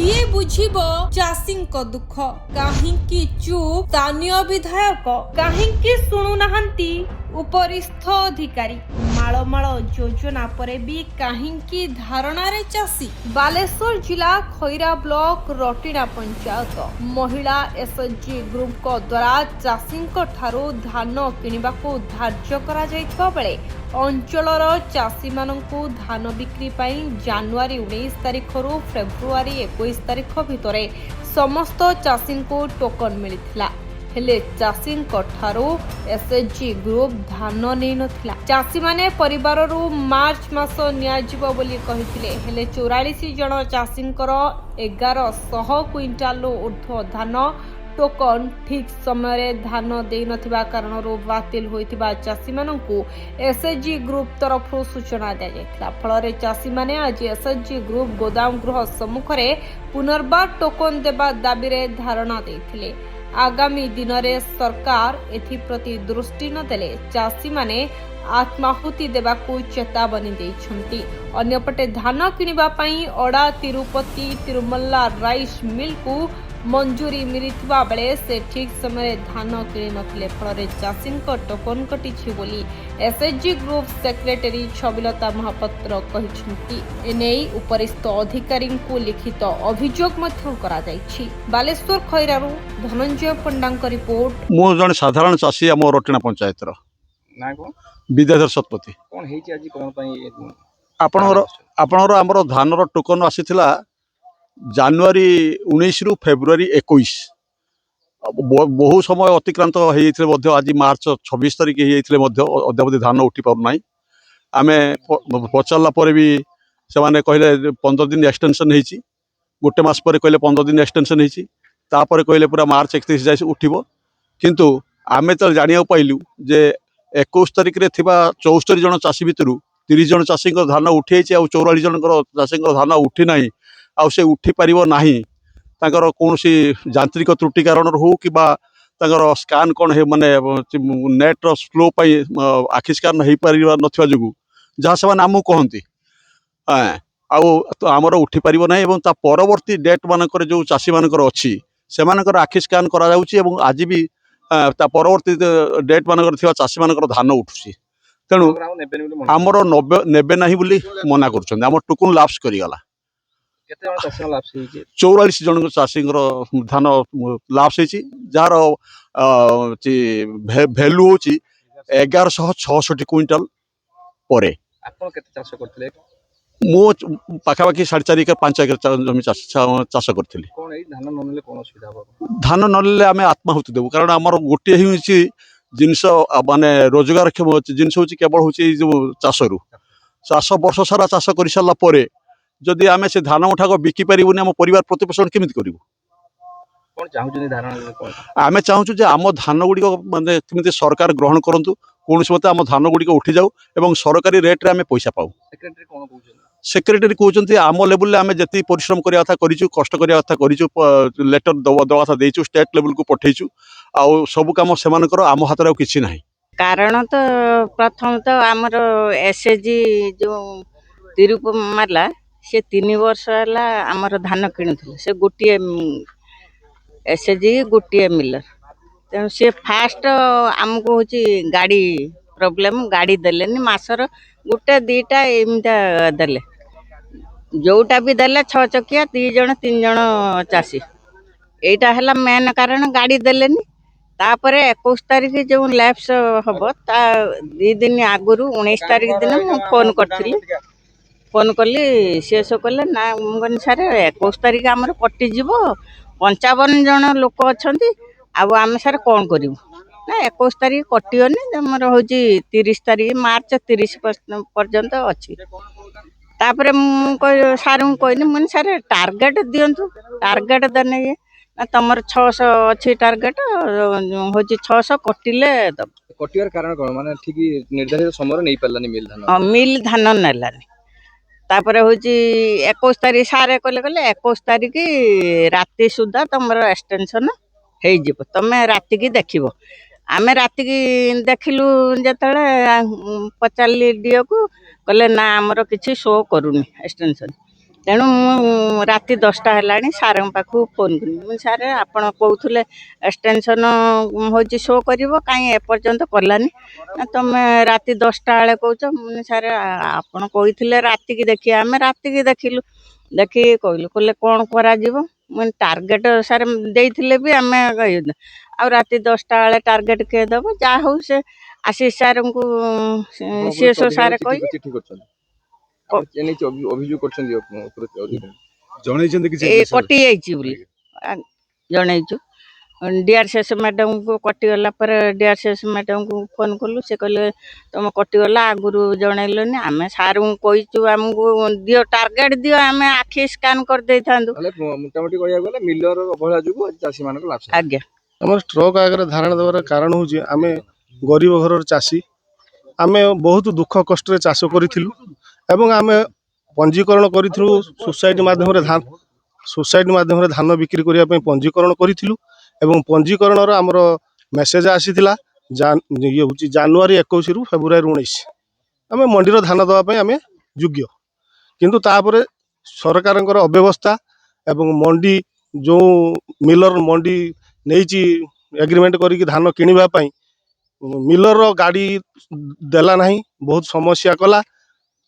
किए बुझिबो चाषींको दुख काहिंकी चुप स्थानीय विधायक काहिंकी शुणुनाहांती उपरिस्थ अधिकारी माळमाळ योजना परे भी काहिंकी धारणारे चाषी बालेश्वर जिला खैरा ब्लॉक रटिना पंचायत महिला एसएचजी ग्रुप को द्वारा चाषींको ठारू धान किनिबाकू धार्य करा जायथिबा बेले अंचलर चाषी मानंकू धान बिक्री पई जनवरी 19 तारिख रु फेब्रुआरी 21 तारिख भितरे समस्त चाषी को टोकन मिलिथिला हेले चाषी ठारू एसएचजी ग्रुप धान नै नथिला। चाषी माने परिवार रु मार्च मास नियाजिबो बोली कहिथिले हेले 44 जन चाषींकर 1100 क्विंटाल ऊर्ध्व धान टोकन ठीक समय धान दे नथिबा कारणरू बातिल होइथिबा चाषी मानंकू एसएचजी ग्रुप तरफ सूचना दिया जायथिला। फଳରେ चाषी माने आज एसएचजी ग्रुप गोदाम गृह सम्मुख रे पुनर्बार टोकन देबा दाबी रे धारणा देथिले। आगामी दिन रे सरकार एथि प्रति दृष्टि न देले चाषी माने आत्माहुति देबाकू चेतावनी दैछंती। अन्यपटे धान किनिबा पई ओडा तिरुपति तिरुमल्ला राइस मिल को मंजूरी मिलिथिबा बेले से ठीक समय धान किनि नथिले फଳରେ चाषींको टोकन कटिछि बोली एसएचजी ग्रुप सेक्रेटरी छबिलता महापात्र कहिछंती। एनै उपरिस्थ अधिकारी को लिखित अभियोग मध्य करा जायछि। बालेश्वर खैरारू धनंजय पंडांक रिपोर्ट। मो जने साधारण चाषी आम रटिना पंचायत रो ना को विद्याधर सतपति कोन हेछि आज कोन पई आपणर आमर धान रो टोकन आसीथिला जनवरी 19 रु फेब्रुआरी 21 बहु समय अतिक्रांत हो आज मार्च 26 तारिख हो अद्यावधि धान उठी पार ना आम पचारा पर भी से कहले 15 दिन एक्सटेंशन हो गोटे मास पर कहले 15 दिन एक्सटेंशन होपर कहले पूरा मार्च 31 जाए उठिबो किंतु आमे तो जानिया पाइलु जे 21 तारिख रे थिबा 74 जन चाषी भितर 30 जन चाषी धान उठी 44 जन चाषी धान उठी ना आउ से उठी पारिबो नाही तांकर कोनोसी यांत्रिक त्रुटि कारण हो कि स्कान कौन है माने नेट रो स्लो पाई आखि स्कान हो पार नथिबा जुगु जहाँ से आमको कहती आमर उठी पारिबो नाही एवं ता परवर्ती डेट मानकर जो चाषी मानकर अच्छी से आखि स्कान करा जाउची एवं आज भी ता परवर्ती डेट मानकर थिबा चाषी मानकर धान उठुची तेणु आमर नेबे नाही बोली मना करछन आमर टुकुन लाप्स करिगला 44 जन चाषी धान लाप्स जार भैल्यू हूँ 1166 क्विंटाल पर मो पाखापाखि 4.5 एकर 5 एकर जमी चाष करी धान नले आम आत्माहुति देवु कारण आमर गोटे ही जिनस माने रोजगारक्षम जिनस हूँ केवल हूँ जो चाषरू चाष वर्ष सारा चाष कर सारापर जदि आम से धान मुठाक बिकी पारूनी आम परिवार प्रतिपोषण केमी करूँ आम चाहूँ जे आम धान गुड़िक मानते केमी सरकार ग्रहण करूँ कौन मत आम धान गुड़िक उठी जाऊ और सरकारी रेट्रे आम पैसा पाऊ सेक्रेटरी कहते आम लेवल आम जी परिश्रम करने करूँ कष्ट करने करूँ लेटर दवा कथा देचु स्टेट लेवल को पठेचु आउ सब कम से आम हाथ में किसी ना कारण तो प्रथम तो आमर एसएचजी जो तिरुपमाला से 3 वर्ष है आमर धान किणुले से गोटे एसएचजी गोटे मिलर तेणु सी फास्ट आमको हूँ गाड़ी प्रोब्लेम गाड़ी देले मासर गोटे 2टा एमता देले जोटा भी देले 6 चकिया 2 जन 3 जन चाषी एटा है मेन कारण गाड़ी देलेनी तापर 21 तारिख जो लैप्स हम 2 दिन आगु 19 तारिख दिन मु फोन करी फोन कली सी सब कहले ना मुझे सारे 21 तारिख आमर कटिज 55 जन लोक अच्छा आम सारे कौन करूँ ना 21 तारिख कटिनी आमर हूँ 30 तारिख मार्च 30 पर्यंत अच्छी तापर मुझे सार कहनी मुझे सारे टार्गेट दिंतु टार्गेट देने ये ना तुम 600 अच्छी टार्गेट हूँ 600 कटिले कटियार कारण कौन माने ठीक निर्धारित समय नहीं पालानी मिल धान नेलानी तापर हूँ 21 तारिख सारे कले 21 तारिख राति सुधा तुम एक्सटेंशन हो तुम राति की देख आम राति की देखिलु जो पचारि डीओ को कहले ना आमर किसी शो करूनी एक्सटेंशन तेणु मु राति 10टा हेलाणी सार पाखु फोन करी सार आपण कहते एक्सटेंशन हूँ शो कर कहीं एपर्यंत कलानी ना तुम राति 10टा बेले कौच मुझे सार आपण कहते राति की देखिए आम राति की देखिलु देखी कहलु कहले कौन करा मुझे टार्गेट सार देते भी आम आ राति 10टा बेले टार्गेट किए दब जहाँ हूँ से आशीष सार को सीएसओ सार कह अभियोग कटि जनईचु डीआरसीएस मैडम को कटिगला पर डीआरसीएस मैडम को फोन कलु से कहले तुम कटिगला आगुरी जनइलनि आम सार को कहीचु आमको दियो टार्गेट दियो आम आखि स्कान कर दे था मोटामोटी कहया गले मिलर अवहेला जुगु आज चासी मानक लाभ आज्ञा आम स्ट्रोक आगे धारणा देवार कारण हूँ आम गरीब घर चाषी आम बहुत दुख कष्ट चाष करूँ एवं आम पंजीकरण करूँ सोसाइटी माध्यम धान बिक्री करने पंजीकरण करूँ एवं पंजीकरण आमर मेसेज आसीला ये हूँ जनवरी 21 रु फेब्रुआरी 19 आम मंडी धान देवाई आम योग्य किंतु तापर सरकार अव्यवस्था एवं मंडी जो मिलर मंडी नहीं एग्रीमेंट करी धान किणवाई मिलर गाड़ी देला नहीं बहुत समस्या कला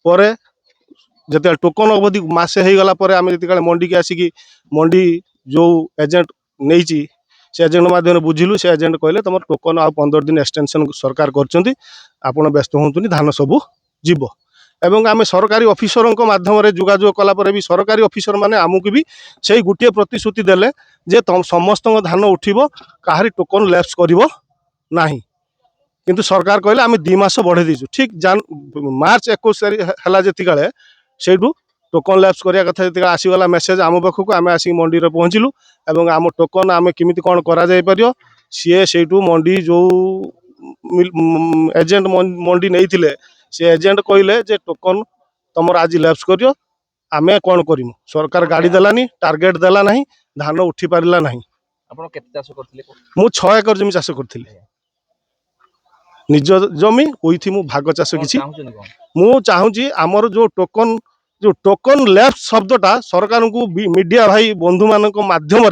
परे जिते टोकन अवधि मासे हो गला आम जिते मंडी की आसिकी मंडी जो एजेंट नहीं से एजेंट माध्यम बुझिलु से एजेंट कहले तुम टोकन आ 15 दिन एक्सटेंशन सरकार करछंती आपण व्यस्त होंतुनी धान सबू जीव एवं आम सरकारी ऑफिसर माध्यम जोगाजोग कला भी सरकारी ऑफिसर माने आमको भी से गोटे प्रतिश्रुति देले जे समस्त धान उठिबो काहारी टोकन लैप्स करिवो नाही किंतु सरकार कहले आम 2 मास बढ़े दीचु ठीक मार्च 21 है जिते से टोकन लैप्स करिया कथा जिते आसीगला मेसेज आम पाखक आम आसिक मंडी रे पहुँचलु एवं आम टोकन आम केमिति कौन करा जाय परियो सी से मंडी जो एजेंट मंडी नहीं थिले से एजेंट कहले जे टोकन तुम आज लैप्स करियो आमे कौन करिमु सरकार गाड़ी देलानी टार्गेट देला नहीं धान उठी पारिला नहीं आपण केते चाष करथिले मु 6 एकर जमी चाष करथिले निज जमी ओइथि मु भाग चाष किछि मु चाहूची आमर जो टोकन लैप्स शब्दटा सरकार को मीडिया भाई बंधु मान माध्यम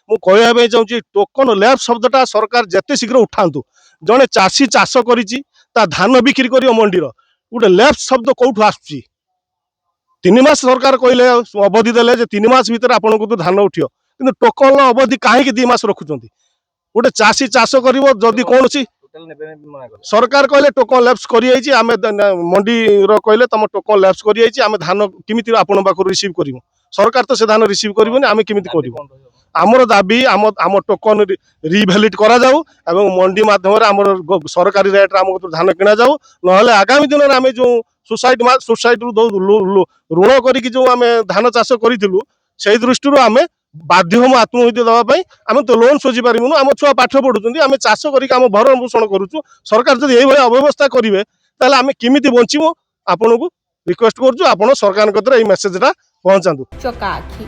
मु कहवाई चाहूँगी टोकन लैप्स शब्दटा सरकार जेते शीघ्र उठातु जड़े चाषी चाष करिछि ता धान बिक्री कर मंडीर गोटे लैप्स शब्द कौटू आसुची 3 मास सरकार कहले अवधि देले जे 3 मास भीतर आपन को धान उठियो किंतु टोकन अवधि काहे 2 मास रखुचंती गोटे चाषी चाष करिवो जदि कौन सरकार कहले टोकन लैप्स करियैछि आमे मंडी रो कहले तुम टोकन लैप्स करियैछि आमे धान किमिति आपन पाखु रिसीव करिवो सरकार तो से धान रिसीव करिवोनी आमे किमिति करिवो आमर दाबी आम टोकन रिभैलिड करा जाऊ एवं मंडी माध्यम आमर सरकारी रेट आम धान किना जाऊ नहले आगामी दिन में आम जो सोसाइटी ऋण करिक जो आम धान चाष करूँ से दृष्टि आम बाध्य हम आत्महत्या देवाई आम तो लोन सोझी पारूँ आम छुआ पाठ पढ़ुं आम चाष कर भरण पोषण करुचु सरकार जब ये अव्यवस्था करेंगे ताहले आम केमिति बंचीबो आपन को रिक्वेस्ट करूँ आप सरकार मेसेजटा पहुँचातु चका आखि।